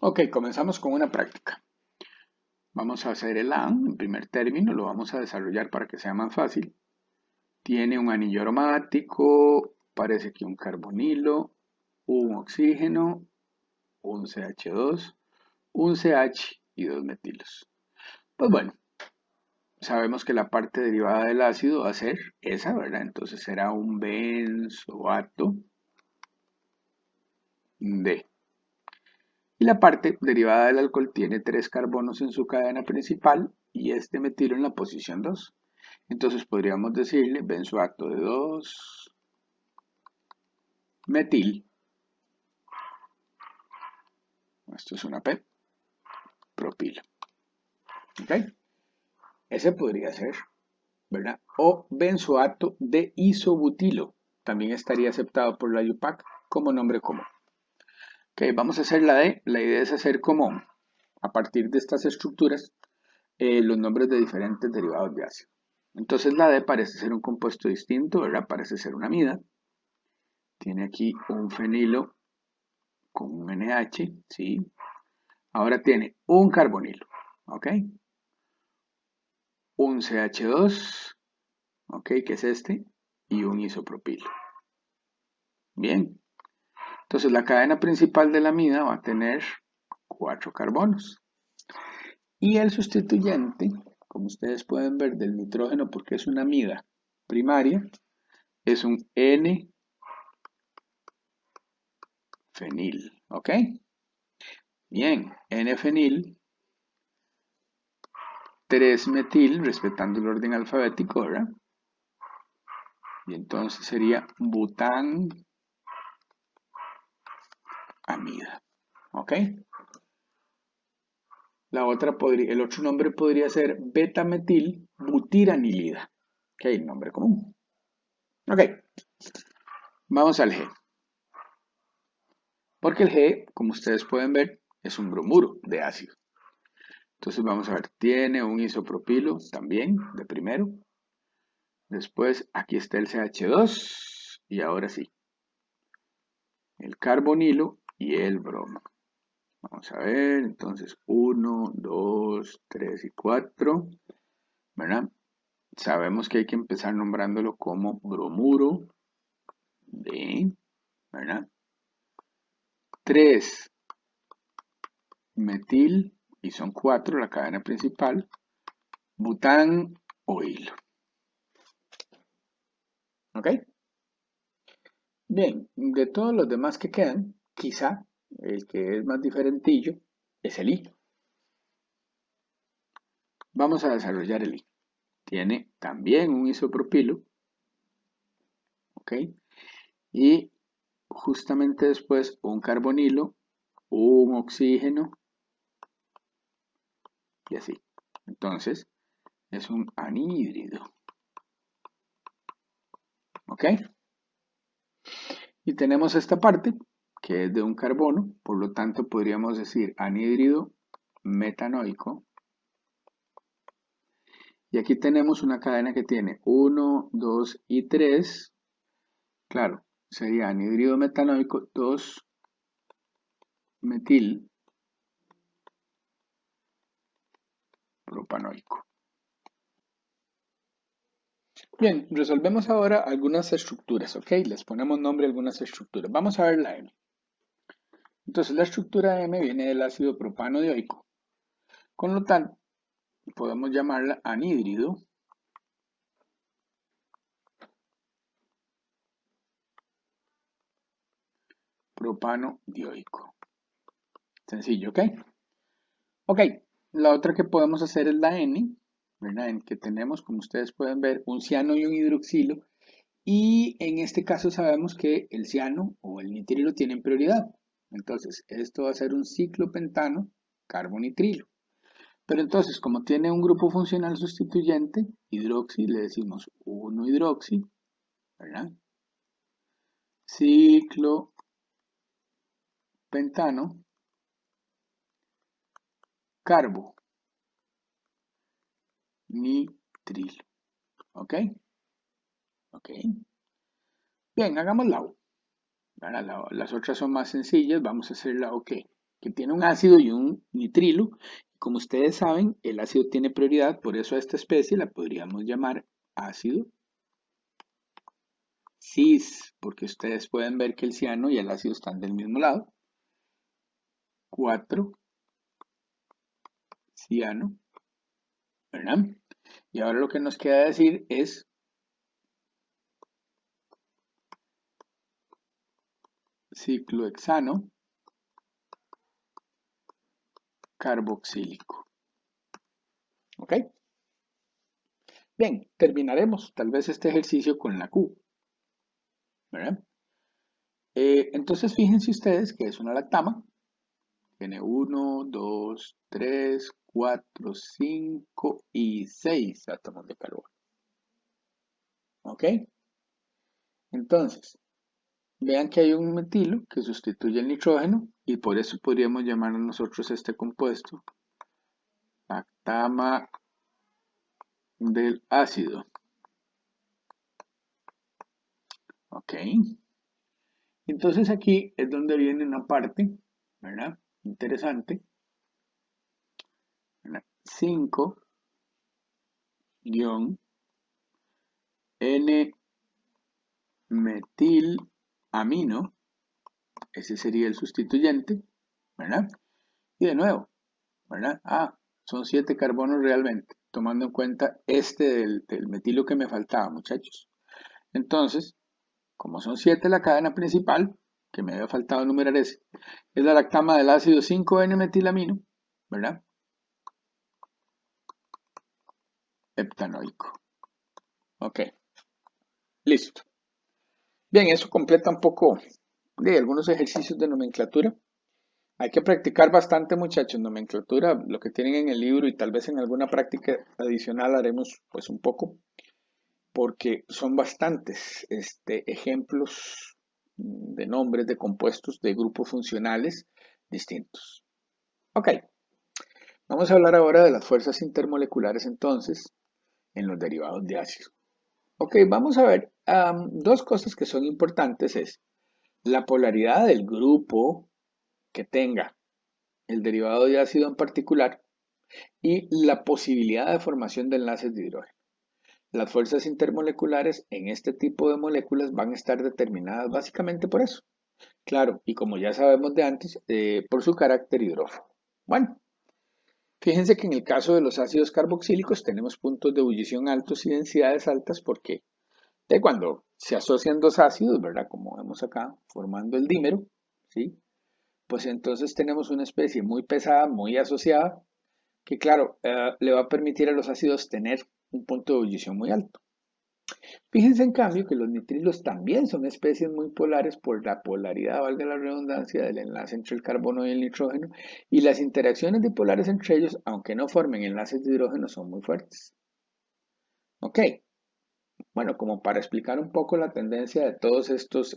Ok, comenzamos con una práctica. Vamos a hacer el AN en primer término, lo vamos a desarrollar para que sea más fácil. Tiene un anillo aromático, parece que un carbonilo, un oxígeno, un CH2, un CH y dos metilos. Pues bueno, sabemos que la parte derivada del ácido va a ser esa, ¿verdad? Entonces será un benzoato de. Y la parte derivada del alcohol tiene 3 carbonos en su cadena principal y este metilo en la posición 2. Entonces podríamos decirle benzoato de 2 metil, esto es una P, propilo. ¿Ok? Ese podría ser, ¿verdad? O benzoato de isobutilo, también estaría aceptado por la IUPAC como nombre común. Ok, vamos a hacer la D. La idea es hacer como, a partir de estas estructuras, los nombres de diferentes derivados de ácido. Entonces la D parece ser un compuesto distinto, ¿verdad? Parece ser una amida. Tiene aquí un fenilo con un NH, ¿sí? Ahora tiene un carbonilo, ¿ok? Un CH2, ¿ok? Que es este, y un isopropilo. Bien. Entonces la cadena principal de la amida va a tener 4 carbonos. Y el sustituyente, como ustedes pueden ver, del nitrógeno, porque es una amida primaria, es un N-fenil, ¿ok? Bien, N-fenil, 3-metil, respetando el orden alfabético, ¿verdad? Y entonces sería butanamida, ¿ok? El otro nombre podría ser beta-metil butiranilida, que es el nombre común. Ok, vamos al G. Porque el G, como ustedes pueden ver, es un bromuro de ácido. Entonces vamos a ver, tiene un isopropilo también, de primero. Después aquí está el CH2 y ahora sí, el carbonilo y el bromo. Vamos a ver, entonces 1, 2, 3 y 4, ¿verdad? Sabemos que hay que empezar nombrándolo como bromuro de, ¿verdad? 3 metil, y son 4 la cadena principal, bután o hilo. ¿Ok? Bien, de todos los demás que quedan, quizá el que es más diferentillo es el I. Vamos a desarrollar el I. Tiene también un isopropilo, ¿ok? Y justamente después un carbonilo, un oxígeno y así. Entonces es un anhídrido, ¿ok? Y tenemos esta parte que es de un carbono, por lo tanto podríamos decir anhídrido metanoico. Y aquí tenemos una cadena que tiene 1, 2 y 3. Claro, sería anhídrido metanoico 2 metil propanoico. Bien, resolvemos ahora algunas estructuras, ¿ok? Les ponemos nombre a algunas estructuras. Vamos a ver la M. Entonces la estructura M viene del ácido propano dioico. Con lo tanto, podemos llamarla anhídrido propano dioico. Sencillo, ¿ok? Ok, la otra que podemos hacer es la N, ¿verdad? En que tenemos, como ustedes pueden ver, un ciano y un hidroxilo. Y en este caso sabemos que el ciano o el nitrilo tienen prioridad. Entonces, esto va a ser un ciclopentano carbonitrilo. Pero entonces, como tiene un grupo funcional sustituyente, hidroxi, le decimos 1-hidroxi, ¿verdad? Ciclopentano carbo nitrilo. ¿Ok? Ok. Bien, hagamos la U. Las otras son más sencillas, vamos a hacer la OK. que tiene un ácido y un nitrilo. Como ustedes saben, el ácido tiene prioridad, por eso a esta especie la podríamos llamar ácido cis, porque ustedes pueden ver que el ciano y el ácido están del mismo lado. 4 ciano, ¿verdad? Y ahora lo que nos queda decir es ciclohexano carboxílico. ¿Ok? Bien, terminaremos tal vez este ejercicio con la Q, ¿verdad? Entonces fíjense ustedes que es una lactama. Tiene 1, 2, 3, 4, 5 y 6 átomos de carbono. ¿Ok? Entonces, vean que hay un metilo que sustituye el nitrógeno y por eso podríamos llamar a nosotros este compuesto lactama del ácido. ¿Ok? Entonces aquí es donde viene una parte, ¿verdad? Interesante. 5-N-metilamino, ese sería el sustituyente, ¿verdad? Y de nuevo, ¿verdad? Son 7 carbonos realmente, tomando en cuenta este del metilo que me faltaba, muchachos. Entonces, como son 7 la cadena principal, que me había faltado enumerar ese, es la lactama del ácido 5-N-metilamino, ¿verdad? Heptanoico. Ok, listo. Bien, eso completa un poco de algunos ejercicios de nomenclatura. Hay que practicar bastante, muchachos, nomenclatura, lo que tienen en el libro y tal vez en alguna práctica adicional haremos pues un poco, porque son bastantes ejemplos de nombres de compuestos de grupos funcionales distintos. Ok, vamos a hablar ahora de las fuerzas intermoleculares entonces en los derivados de ácido. Ok, vamos a ver dos cosas que son importantes es la polaridad del grupo que tenga el derivado de ácido en particular y la posibilidad de formación de enlaces de hidrógeno. Las fuerzas intermoleculares en este tipo de moléculas van a estar determinadas básicamente por eso. Claro, y como ya sabemos de antes, por su carácter hidrófobo. Bueno, fíjense que en el caso de los ácidos carboxílicos tenemos puntos de ebullición altos y densidades altas porque de cuando se asocian dos ácidos, ¿verdad? Como vemos acá, formando el dímero, ¿sí? Pues entonces tenemos una especie muy pesada, muy asociada, que claro, le va a permitir a los ácidos tener un punto de ebullición muy alto. Fíjense en cambio que los nitrilos también son especies muy polares por la polaridad, valga la redundancia, del enlace entre el carbono y el nitrógeno, y las interacciones dipolares entre ellos, aunque no formen enlaces de hidrógeno, son muy fuertes. Ok, bueno, como para explicar un poco la tendencia de todos estos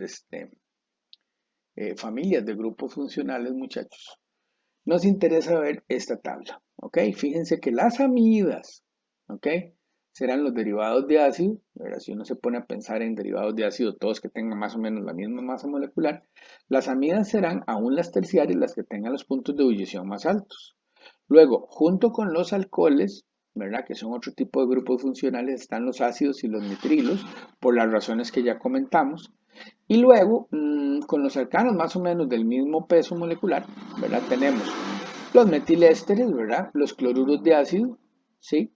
familias de grupos funcionales, muchachos, nos interesa ver esta tabla. Ok, fíjense que las amidas, ok, serán los derivados de ácido. Ahora, si uno se pone a pensar en derivados de ácido, todos que tengan más o menos la misma masa molecular, las amidas serán aún las terciarias las que tengan los puntos de ebullición más altos. Luego, junto con los alcoholes, ¿verdad? Que son otro tipo de grupos funcionales, están los ácidos y los nitrilos, por las razones que ya comentamos. Y luego, con los alcanos más o menos del mismo peso molecular, ¿verdad? Tenemos los metilésteres, ¿verdad? Los cloruros de ácido, ¿sí?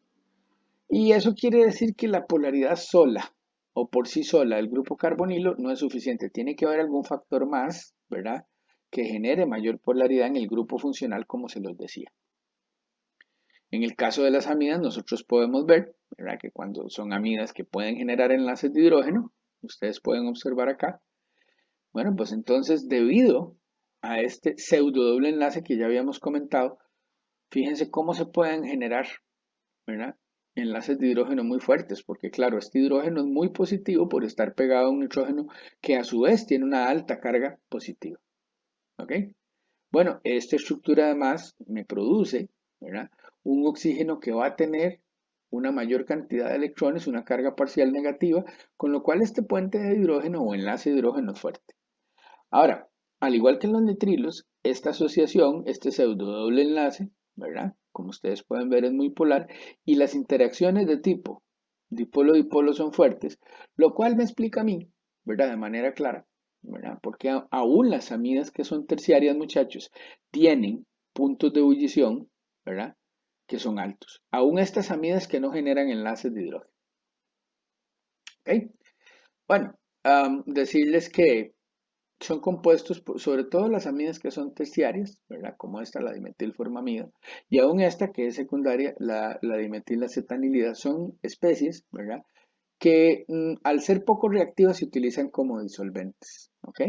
Y eso quiere decir que la polaridad sola o por sí sola del grupo carbonilo no es suficiente. Tiene que haber algún factor más, ¿verdad? Que genere mayor polaridad en el grupo funcional, como se los decía. En el caso de las amidas, nosotros podemos ver, ¿verdad? Que cuando son amidas que pueden generar enlaces de hidrógeno, ustedes pueden observar acá, bueno, pues entonces debido a este pseudo doble enlace que ya habíamos comentado, fíjense cómo se pueden generar, ¿verdad? Enlaces de hidrógeno muy fuertes, porque claro, este hidrógeno es muy positivo por estar pegado a un nitrógeno que a su vez tiene una alta carga positiva. ¿Ok? Bueno, esta estructura además me produce, ¿verdad? Un oxígeno que va a tener una mayor cantidad de electrones, una carga parcial negativa, con lo cual este puente de hidrógeno o enlace de hidrógeno es fuerte. Ahora, al igual que en los nitrilos, esta asociación, este pseudo doble enlace, ¿verdad? Como ustedes pueden ver es muy polar y las interacciones de tipo dipolo-dipolo son fuertes, lo cual me explica a mí, ¿verdad? De manera clara, ¿verdad? Porque aún las amidas que son terciarias, muchachos, tienen puntos de ebullición, ¿verdad? Que son altos. Aún estas amidas que no generan enlaces de hidrógeno. ¿Ok? Bueno, decirles que son compuestos, sobre todo las amidas que son terciarias, ¿verdad? Como esta, la dimetilformamida, y aún esta que es secundaria, la dimetilacetanilida, son especies, ¿verdad? Que al ser poco reactivas se utilizan como disolventes, ¿ok?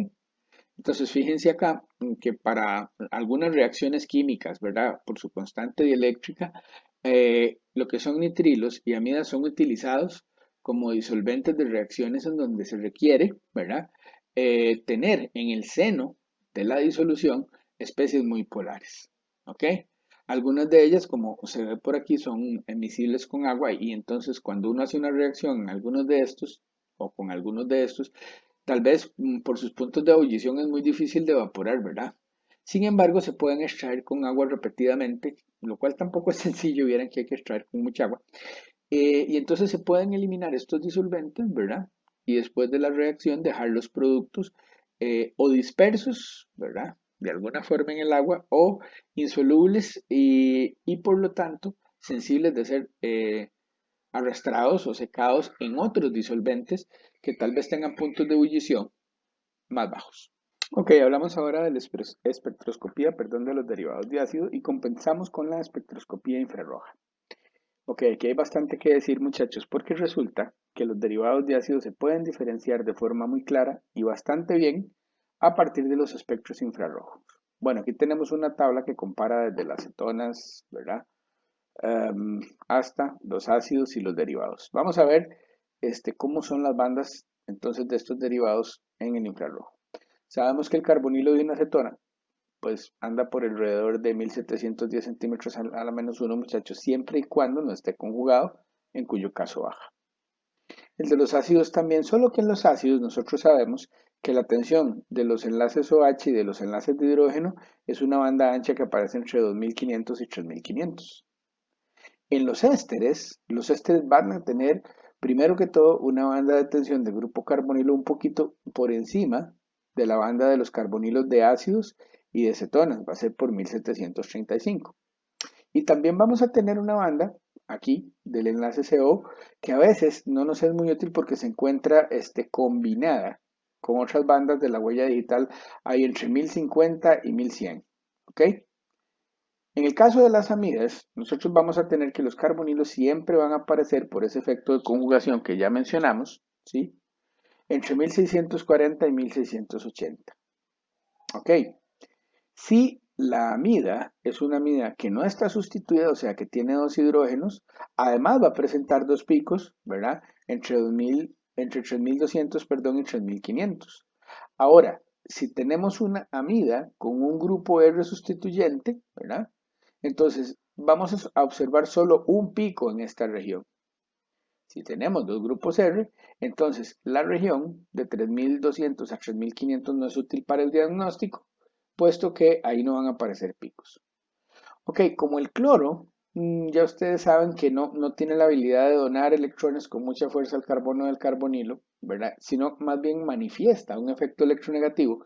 Entonces fíjense acá que para algunas reacciones químicas, ¿verdad? Por su constante dieléctrica, lo que son nitrilos y amidas son utilizados como disolventes de reacciones en donde se requiere, ¿verdad? Tener en el seno de la disolución especies muy polares, ¿ok? Algunas de ellas, como se ve por aquí, son emisibles con agua y entonces cuando uno hace una reacción en algunos de estos o con algunos de estos, tal vez por sus puntos de ebullición es muy difícil de evaporar, ¿verdad? Sin embargo, se pueden extraer con agua repetidamente, lo cual tampoco es sencillo, vieran que hay que extraer con mucha agua. Y entonces se pueden eliminar estos disolventes, ¿verdad? Y después de la reacción dejar los productos o dispersos, ¿verdad? De alguna forma en el agua o insolubles y por lo tanto sensibles de ser arrastrados o secados en otros disolventes que tal vez tengan puntos de ebullición más bajos. Ok, hablamos ahora de la espectroscopía, perdón, de los derivados de ácido y compensamos con la espectroscopía infrarroja. Ok, aquí hay bastante que decir, muchachos, porque resulta que los derivados de ácido se pueden diferenciar de forma muy clara y bastante bien a partir de los espectros infrarrojos. Bueno, aquí tenemos una tabla que compara desde las cetonas, ¿verdad? Hasta los ácidos y los derivados. Vamos a ver cómo son las bandas entonces de estos derivados en el infrarrojo. Sabemos que el carbonilo de una acetona pues anda por alrededor de 1710 centímetros a la menos 1, muchachos, siempre y cuando no esté conjugado, en cuyo caso baja. El de los ácidos también, solo que en los ácidos nosotros sabemos que la tensión de los enlaces OH y de los enlaces de hidrógeno es una banda ancha que aparece entre 2500 y 3500. En los ésteres van a tener, primero que todo, una banda de tensión de grupo carbonilo un poquito por encima de la banda de los carbonilos de ácidos y de cetonas, va a ser por 1735. Y también vamos a tener una banda aquí del enlace CO que a veces no nos es muy útil porque se encuentra combinada con otras bandas de la huella digital, hay entre 1050 y 1100. ¿Ok? En el caso de las amidas, nosotros vamos a tener que los carbonilos siempre van a aparecer por ese efecto de conjugación que ya mencionamos, ¿sí? Entre 1640 y 1680. ¿Ok? Si la amida es una amida que no está sustituida, o sea que tiene dos hidrógenos, además va a presentar dos picos, ¿verdad? Entre 3200, perdón, y 3500. Ahora, si tenemos una amida con un grupo R sustituyente, ¿verdad? Entonces, vamos a observar solo un pico en esta región. Si tenemos dos grupos R, entonces la región de 3200 a 3500 no es útil para el diagnóstico, puesto que ahí no van a aparecer picos. Ok, como el cloro, ya ustedes saben que no tiene la habilidad de donar electrones con mucha fuerza al carbono del carbonilo, ¿verdad? Sino más bien manifiesta un efecto electronegativo,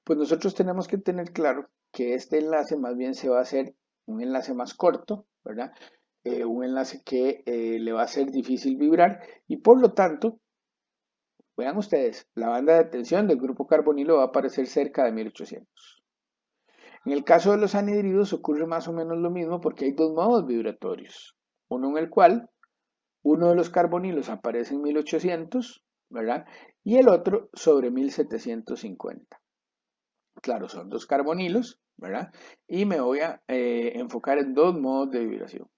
pues nosotros tenemos que tener claro que este enlace más bien se va a hacer un enlace más corto, ¿verdad? Un enlace que le va a ser difícil vibrar y por lo tanto, vean ustedes, la banda de tensión del grupo carbonilo va a aparecer cerca de 1800. En el caso de los anhidridos ocurre más o menos lo mismo porque hay dos modos vibratorios. Uno en el cual uno de los carbonilos aparece en 1800, ¿verdad? Y el otro sobre 1750. Claro, son dos carbonilos, ¿verdad? Y me voy a enfocar en dos modos de vibración.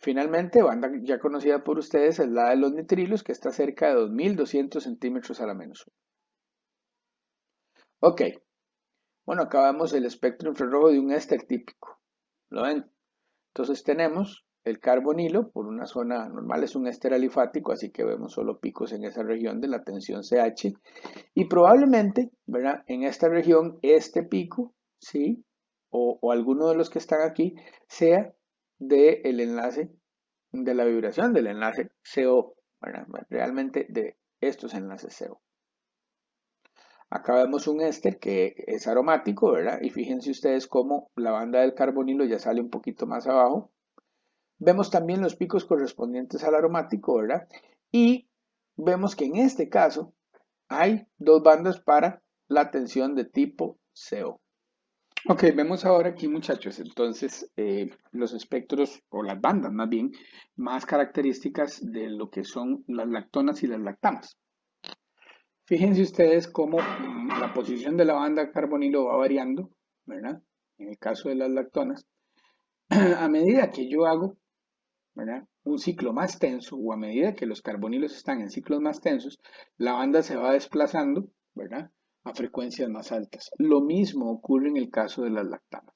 Finalmente, banda ya conocida por ustedes es la de los nitrilos, que está cerca de 2200 centímetros a la menos 1. Ok, bueno, acá vemos el espectro infrarrojo de un éster típico. ¿Lo ven? Entonces tenemos el carbonilo, por una zona normal es un éster alifático, así que vemos solo picos en esa región de la tensión CH. Y probablemente, ¿verdad? En esta región, este pico ¿sí? O alguno de los que están aquí sea del enlace de la vibración del enlace CO, ¿verdad? Realmente de estos enlaces CO. Acá vemos un éster que es aromático, ¿verdad? Y fíjense ustedes cómo la banda del carbonilo ya sale un poquito más abajo. Vemos también los picos correspondientes al aromático, ¿verdad? Y vemos que en este caso hay dos bandas para la tensión de tipo CO. Ok, vemos ahora aquí, muchachos, entonces los espectros o las bandas más bien más características de lo que son las lactonas y las lactamas. Fíjense ustedes cómo la posición de la banda carbonilo va variando, ¿verdad? En el caso de las lactonas, a medida que yo hago, ¿verdad? Un ciclo más tenso o a medida que los carbonilos están en ciclos más tensos, la banda se va desplazando, ¿verdad? A frecuencias más altas. Lo mismo ocurre en el caso de las lactamas.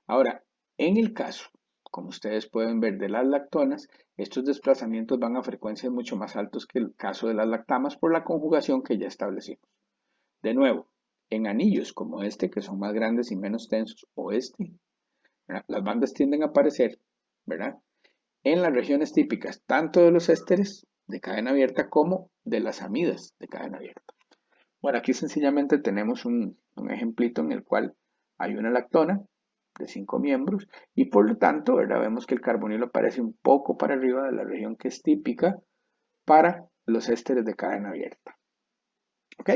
Ahora, en el caso, como ustedes pueden ver, de las lactonas, estos desplazamientos van a frecuencias mucho más altos que el caso de las lactamas por la conjugación que ya establecimos. De nuevo, en anillos como este, que son más grandes y menos tensos, o este, ¿verdad? Las bandas tienden a aparecer, ¿verdad? En las regiones típicas, tanto de los ésteres de cadena abierta como de las amidas de cadena abierta. Bueno, aquí sencillamente tenemos un ejemplito en el cual hay una lactona de 5 miembros y por lo tanto, ¿verdad? Vemos que el carbonilo aparece un poco para arriba de la región que es típica para los ésteres de cadena abierta. ¿Ok?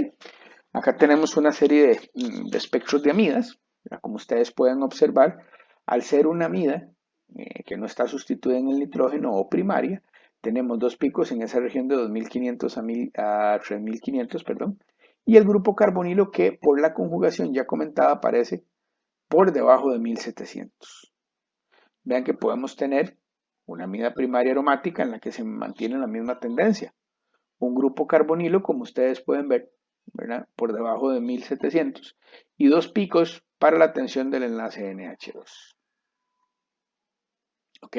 Acá tenemos una serie de espectros de amidas. Como ustedes pueden observar, al ser una amida que no está sustituida en el nitrógeno o primaria, tenemos dos picos en esa región de 2500 a 3500, perdón, y el grupo carbonilo que por la conjugación ya comentada aparece por debajo de 1700. Vean que podemos tener una amida primaria aromática en la que se mantiene la misma tendencia. Un grupo carbonilo, como ustedes pueden ver, ¿verdad? Por debajo de 1700 y dos picos para la tensión del enlace NH2. Ok,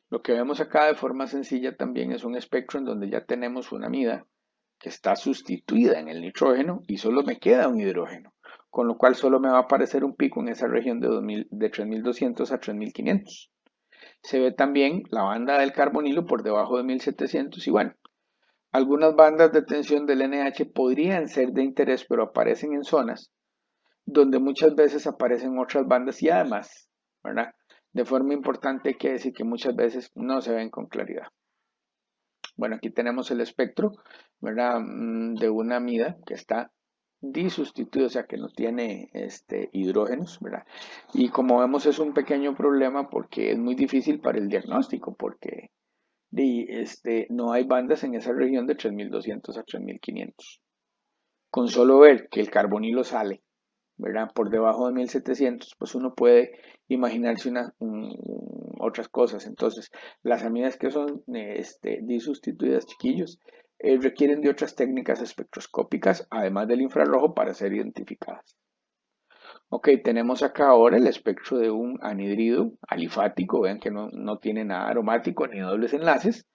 lo que vemos acá de forma sencilla también es un espectro en donde ya tenemos una amida que está sustituida en el nitrógeno y solo me queda un hidrógeno, con lo cual solo me va a aparecer un pico en esa región de 3200 a 3500. Se ve también la banda del carbonilo por debajo de 1700 y bueno, algunas bandas de tensión del NH podrían ser de interés, pero aparecen en zonas donde muchas veces aparecen otras bandas y además, ¿verdad? De forma importante hay que decir que muchas veces no se ven con claridad. Bueno, aquí tenemos el espectro, ¿verdad? De una amida que está disustituida, o sea que no tiene hidrógenos, ¿verdad? Y como vemos es un pequeño problema porque es muy difícil para el diagnóstico, porque no hay bandas en esa región de 3200 a 3500. Con solo ver que el carbonilo sale, ¿verdad? Por debajo de 1700, pues uno puede imaginarse otras cosas. Entonces, las amidas que son disustituidas, chiquillos, requieren de otras técnicas espectroscópicas, además del infrarrojo, para ser identificadas. Ok, tenemos acá ahora el espectro de un anhidrido alifático, vean que no tiene nada aromático ni dobles enlaces,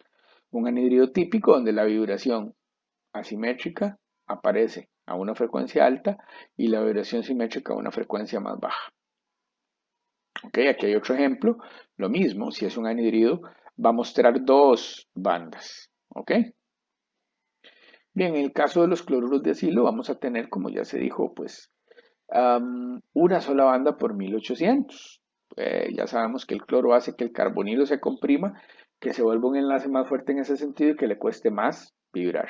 un anhidrido típico donde la vibración asimétrica aparece a una frecuencia alta y la vibración simétrica a una frecuencia más baja. Ok, aquí hay otro ejemplo, lo mismo, si es un anhidrido va a mostrar dos bandas. Ok, bien, en el caso de los cloruros de acilo vamos a tener, como ya se dijo, pues una sola banda por 1800. Ya sabemos que el cloro hace que el carbonilo se comprima, que se vuelva un enlace más fuerte en ese sentido y que le cueste más vibrar.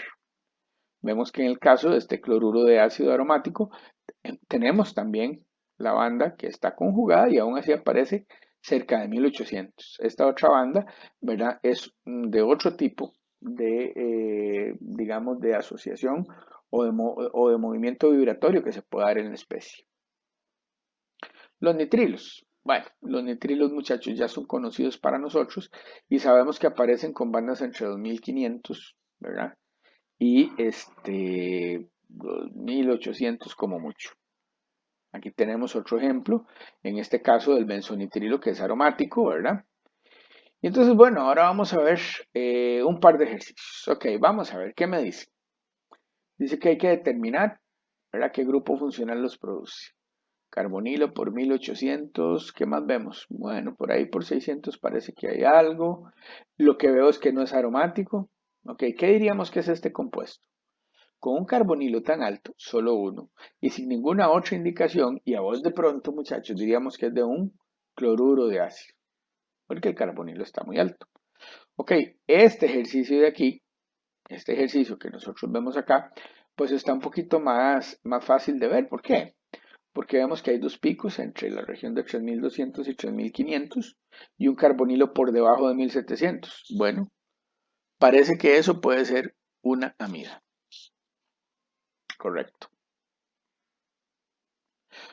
Vemos que en el caso de este cloruro de ácido aromático tenemos también la banda que está conjugada y aún así aparece cerca de 1800. Esta otra banda, ¿verdad? Es de otro tipo de, digamos, de asociación o de movimiento vibratorio que se puede dar en la especie. Los nitrilos. Bueno, los nitrilos, muchachos, ya son conocidos para nosotros y sabemos que aparecen con bandas entre 2500, ¿verdad? Y 2800 como mucho. Aquí tenemos otro ejemplo, en este caso del benzonitrilo que es aromático, ¿verdad? Y entonces, bueno, ahora vamos a ver un par de ejercicios. Ok, vamos a ver, ¿qué me dice? Dice que hay que determinar, ¿verdad? ¿Qué grupo funcional los produce? Carbonilo por 1800, ¿qué más vemos? Bueno, por ahí por 600 parece que hay algo. Lo que veo es que no es aromático. Ok, ¿qué diríamos que es este compuesto? Con un carbonilo tan alto, solo uno, y sin ninguna otra indicación, y a vos de pronto, muchachos, diríamos que es de un cloruro de ácido, porque el carbonilo está muy alto. Ok, este ejercicio de aquí, este ejercicio que nosotros vemos acá, pues está un poquito más fácil de ver. ¿Por qué? Porque vemos que hay dos picos entre la región de 3200 y 3500 y un carbonilo por debajo de 1700. Bueno, parece que eso puede ser una amida. Correcto.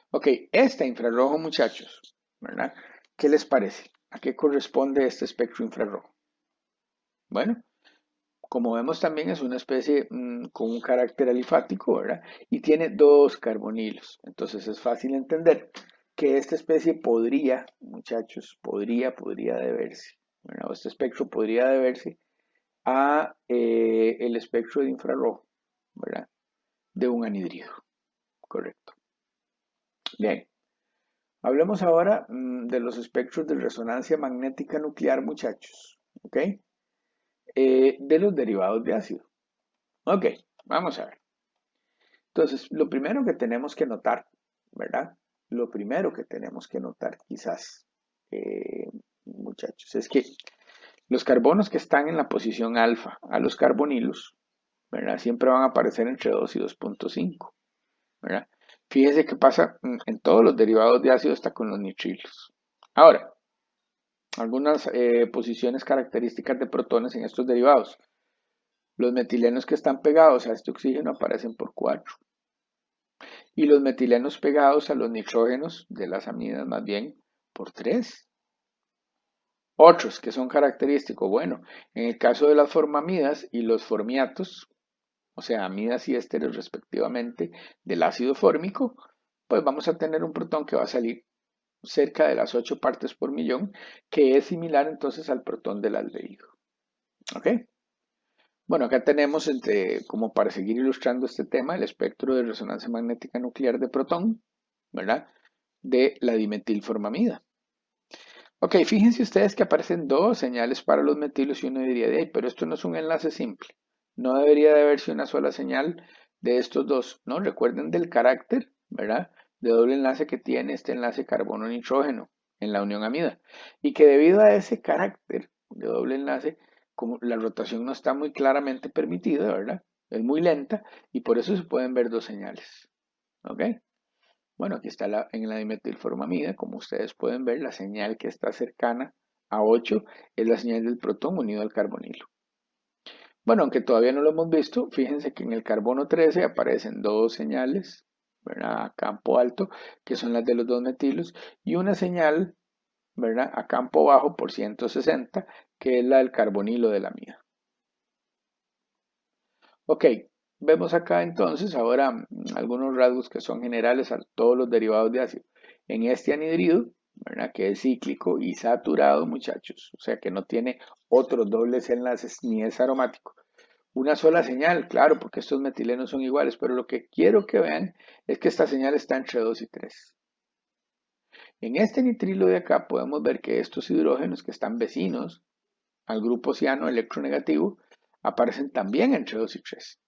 Ok, este infrarrojo, muchachos, ¿verdad? ¿Qué les parece? ¿A qué corresponde este espectro infrarrojo? Bueno, como vemos también es una especie con un carácter alifático, ¿verdad? Y tiene dos carbonilos. Entonces es fácil entender que esta especie podría, muchachos, podría deberse, ¿verdad? O este espectro podría deberse a el espectro de infrarrojo, ¿verdad? De un anhidrido, correcto. Bien, hablemos ahora de los espectros de resonancia magnética nuclear, muchachos, ¿ok? De los derivados de ácido. Ok, vamos a ver. Entonces, lo primero que tenemos que notar, ¿verdad? Lo primero que tenemos que notar, quizás, muchachos, es que los carbonos que están en la posición alfa a los carbonilos, ¿verdad? Siempre van a aparecer entre 2 y 2.5, ¿verdad? Fíjese qué pasa en todos los derivados de ácido hasta con los nitrilos. Ahora, algunas posiciones características de protones en estos derivados. Los metilenos que están pegados a este oxígeno aparecen por 4. Y los metilenos pegados a los nitrógenos de las amidas más bien por 3. Otros que son característicos, bueno, en el caso de las formamidas y los formiatos, o sea, amidas y ésteres respectivamente del ácido fórmico, pues vamos a tener un protón que va a salir cerca de las 8 partes por millón, que es similar entonces al protón del aldehído. ¿Ok? Bueno, acá tenemos, como para seguir ilustrando este tema, el espectro de resonancia magnética nuclear de protón, ¿verdad? De la dimetilformamida. Ok, fíjense ustedes que aparecen dos señales para los metilos y uno diría de ahí, pero esto no es un enlace simple. No debería de haberse una sola señal de estos dos, ¿no? Recuerden del carácter, ¿verdad? De doble enlace que tiene este enlace carbono-nitrógeno en la unión amida. Y que debido a ese carácter de doble enlace, como la rotación no está muy claramente permitida, ¿verdad? Es muy lenta y por eso se pueden ver dos señales. ¿Ok? Bueno, aquí está en la dimetilformamida, como ustedes pueden ver, la señal que está cercana a 8 es la señal del protón unido al carbonilo. Bueno, aunque todavía no lo hemos visto, fíjense que en el carbono 13 aparecen dos señales, ¿verdad? A campo alto, que son las de los dos metilos, y una señal, ¿verdad? A campo bajo por 160, que es la del carbonilo de la amida. Ok, vemos acá entonces ahora algunos rasgos que son generales a todos los derivados de ácido. En este anhidrido, ¿verdad? Que es cíclico y saturado, muchachos, o sea que no tiene otros dobles enlaces ni es aromático. Una sola señal, claro, porque estos metilenos son iguales, pero lo que quiero que vean es que esta señal está entre 2 y 3. En este nitrilo de acá podemos ver que estos hidrógenos que están vecinos al grupo ciano electronegativo aparecen también entre 2 y 3.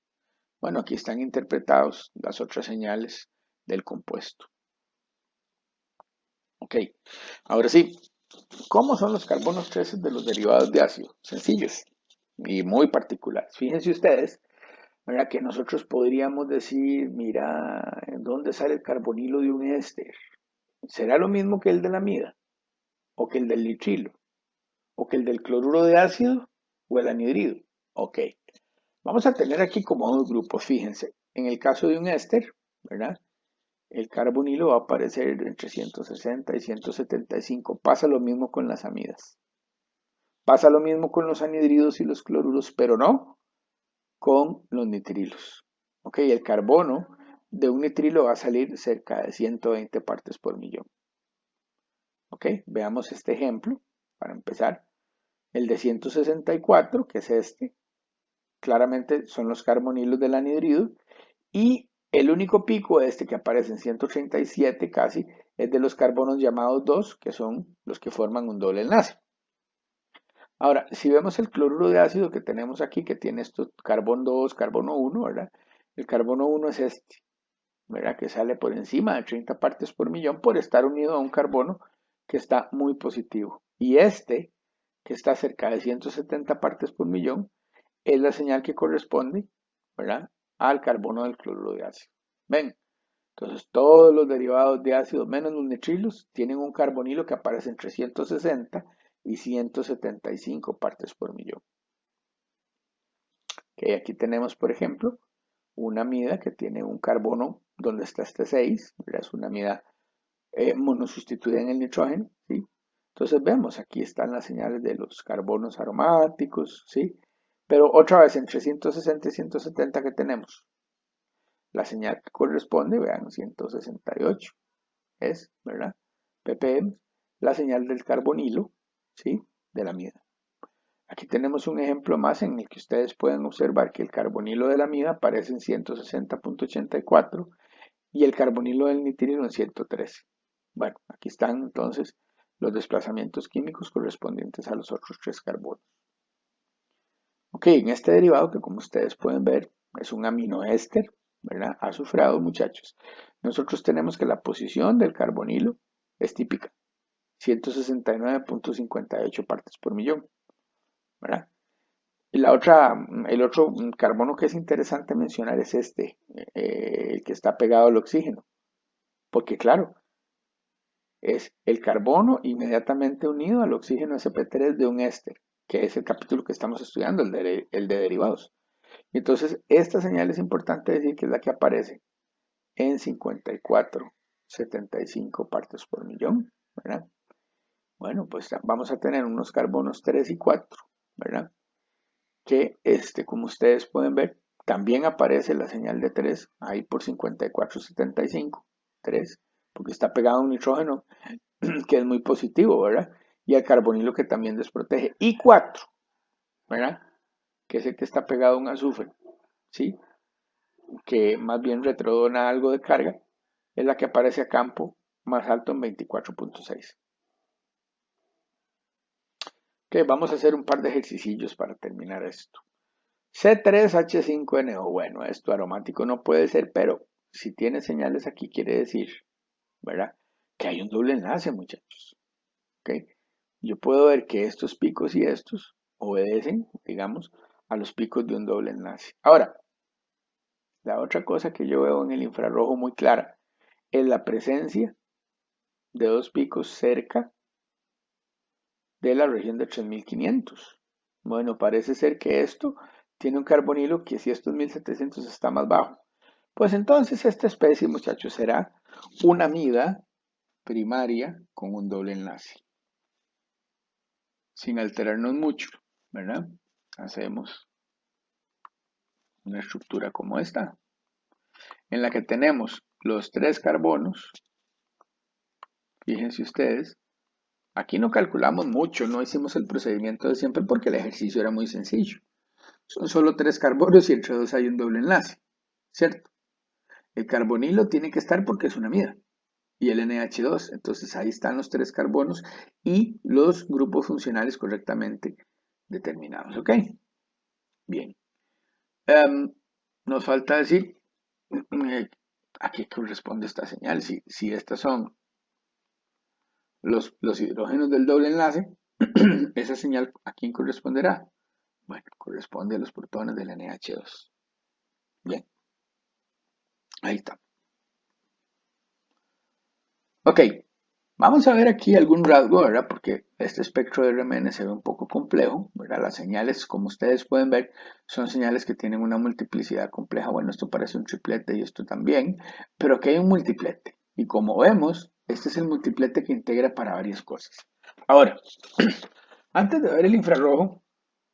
Bueno, aquí están interpretados las otras señales del compuesto. Ok, ahora sí, ¿cómo son los carbonos 13 de los derivados de ácido? Sencillos y muy particulares. Fíjense ustedes, ¿verdad? Que nosotros podríamos decir, mira, ¿dónde sale el carbonilo de un éster? ¿Será lo mismo que el de la amida? ¿O que el del nitrilo? ¿O que el del cloruro de ácido? ¿O el anhidrido? Ok, vamos a tener aquí como dos grupos, fíjense. En el caso de un éster, ¿verdad? El carbonilo va a aparecer entre 160 y 175. Pasa lo mismo con las amidas. Pasa lo mismo con los anhidridos y los cloruros, pero no con los nitrilos. Ok, el carbono de un nitrilo va a salir cerca de 120 partes por millón. Ok, veamos este ejemplo para empezar. El de 164, que es este, claramente son los carbonilos del anhidrido. Y El único pico que aparece en 137 casi es de los carbonos llamados 2, que son los que forman un doble enlace. Ahora, si vemos el cloruro de ácido que tenemos aquí, que tiene esto carbono 2, carbono 1, ¿verdad? El carbono 1 es este, ¿verdad? Que sale por encima de 30 partes por millón por estar unido a un carbono que está muy positivo. Y este, que está cerca de 170 partes por millón, es la señal que corresponde, ¿verdad?, al carbono del cloruro de ácido. ¿Ven? Entonces, todos los derivados de ácido menos los nitrilos tienen un carbonilo que aparece entre 160 y 175 partes por millón. Okay, aquí tenemos, por ejemplo, una amida que tiene un carbono donde está este 6, ¿verdad? Es una amida monosustituida en el nitrógeno, ¿sí? Entonces vemos, aquí están las señales de los carbonos aromáticos, ¿sí? Pero otra vez, entre 160 y 170 que tenemos, la señal que corresponde, vean, 168 es, ¿verdad? ppm, la señal del carbonilo, ¿sí? De la amida. Aquí tenemos un ejemplo más en el que ustedes pueden observar que el carbonilo de la amida aparece en 160.84 y el carbonilo del nitrilo en 113. Bueno, aquí están entonces los desplazamientos químicos correspondientes a los otros tres carbonos. Ok, en este derivado que como ustedes pueden ver es un aminoéster, ¿verdad? Azufrado, muchachos. Nosotros tenemos que la posición del carbonilo es típica, 169.58 partes por millón, ¿verdad? Y el otro carbono que es interesante mencionar es este, el que está pegado al oxígeno, porque claro, es el carbono inmediatamente unido al oxígeno sp3 de un éster, que es el capítulo que estamos estudiando, el de derivados. Y entonces, esta señal es importante decir que es la que aparece en 54,75 partes por millón, ¿verdad? Bueno, pues vamos a tener unos carbonos 3 y 4, ¿verdad? Que, como ustedes pueden ver, también aparece la señal de 3 ahí por 54,75, 3, porque está pegado a un nitrógeno que es muy positivo, ¿verdad? Y al carbonilo que también desprotege. Y 4, ¿verdad? Que es el que está pegado a un azufre, ¿sí? Que más bien retrodona algo de carga, es la que aparece a campo más alto en 24.6. Ok, vamos a hacer un par de ejercicios para terminar esto. C3H5NO, bueno, esto aromático no puede ser, pero si tiene señales aquí quiere decir, ¿verdad?, que hay un doble enlace, muchachos. ¿Ok? Yo puedo ver que estos picos y estos obedecen, digamos, a los picos de un doble enlace. Ahora, la otra cosa que yo veo en el infrarrojo muy clara es la presencia de dos picos cerca de la región de 3500. Bueno, parece ser que esto tiene un carbonilo que si estos 1700 está más bajo, pues entonces esta especie, muchachos, será una amida primaria con un doble enlace. Sin alterarnos mucho, ¿verdad? Hacemos una estructura como esta, en la que tenemos los tres carbonos. Fíjense ustedes, aquí no calculamos mucho, no hicimos el procedimiento de siempre porque el ejercicio era muy sencillo. Son solo tres carbonos y entre dos hay un doble enlace, ¿cierto? El carbonilo tiene que estar porque es una amida y el NH2, entonces ahí están los tres carbonos y los grupos funcionales correctamente determinados, ¿ok? Bien. Nos falta decir a qué corresponde esta señal. Si estas son los hidrógenos del doble enlace, esa señal ¿a quién corresponderá? Bueno, corresponde a los protones del NH2. Bien, ahí está. Ok, vamos a ver aquí algún rasgo, ¿verdad? Porque este espectro de RMN se ve un poco complejo, ¿verdad? Las señales, como ustedes pueden ver, son señales que tienen una multiplicidad compleja. Bueno, esto parece un triplete y esto también, pero aquí hay un multiplete. Y como vemos, este es el multiplete que integra para varias cosas. Ahora, antes de ver el infrarrojo,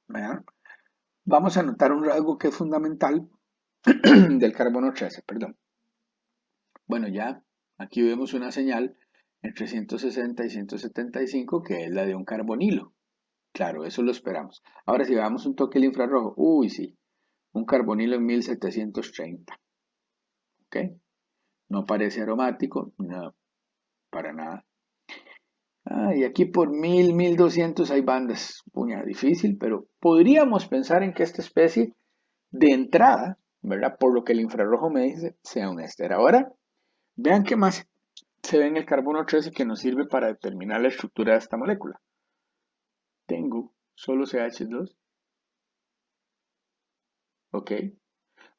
¿verdad?, vamos a notar un rasgo que es fundamental del carbono 13, perdón. Bueno, ya aquí vemos una señal entre 160 y 175 que es la de un carbonilo. Claro, eso lo esperamos. Ahora si damos un toque al infrarrojo, uy, sí, un carbonilo en 1730. ¿ok? No parece aromático, no, para nada. Y aquí por 1200 hay bandas. Puña, difícil, pero podríamos pensar en que esta especie de entrada, ¿verdad? Por lo que el infrarrojo me dice, sea un éster. Ahora, vean qué más se ve en el carbono 13 que nos sirve para determinar la estructura de esta molécula. Tengo solo CH2. Ok.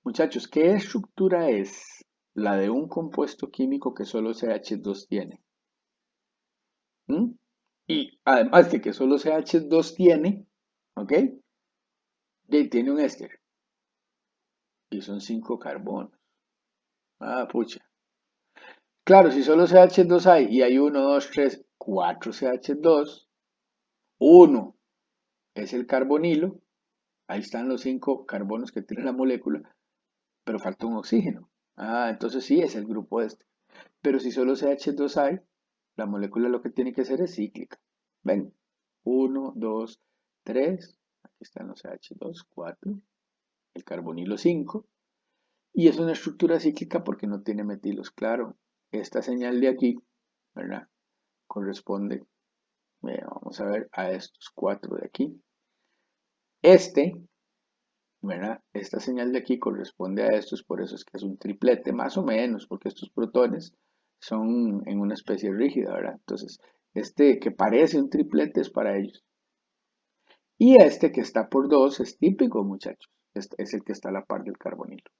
Muchachos, ¿qué estructura es la de un compuesto químico que solo CH2 tiene? ¿Mm? Y además de que solo CH2 tiene, ¿ok? Y tiene un éster. Y son 5 carbonos. Pucha. Claro, si solo CH2 hay y hay 1, 2, 3, 4 CH2, 1 es el carbonilo, ahí están los 5 carbonos que tiene la molécula, pero falta un oxígeno. Entonces sí es el grupo este. Pero si solo CH2 hay, la molécula lo que tiene que hacer es cíclica. Ven, 1, 2, 3, aquí están los CH2, 4, el carbonilo 5, y es una estructura cíclica porque no tiene metilos. Claro, esta señal de aquí, ¿verdad? Corresponde, vamos a ver, a estos 4 de aquí. ¿Verdad? Esta señal de aquí corresponde a estos, por eso es que es un triplete, más o menos, porque estos protones son en una especie rígida, ¿verdad? Entonces, este que parece un triplete es para ellos. Y este que está por 2 es típico, muchachos. Este es el que está a la par del carbonilo.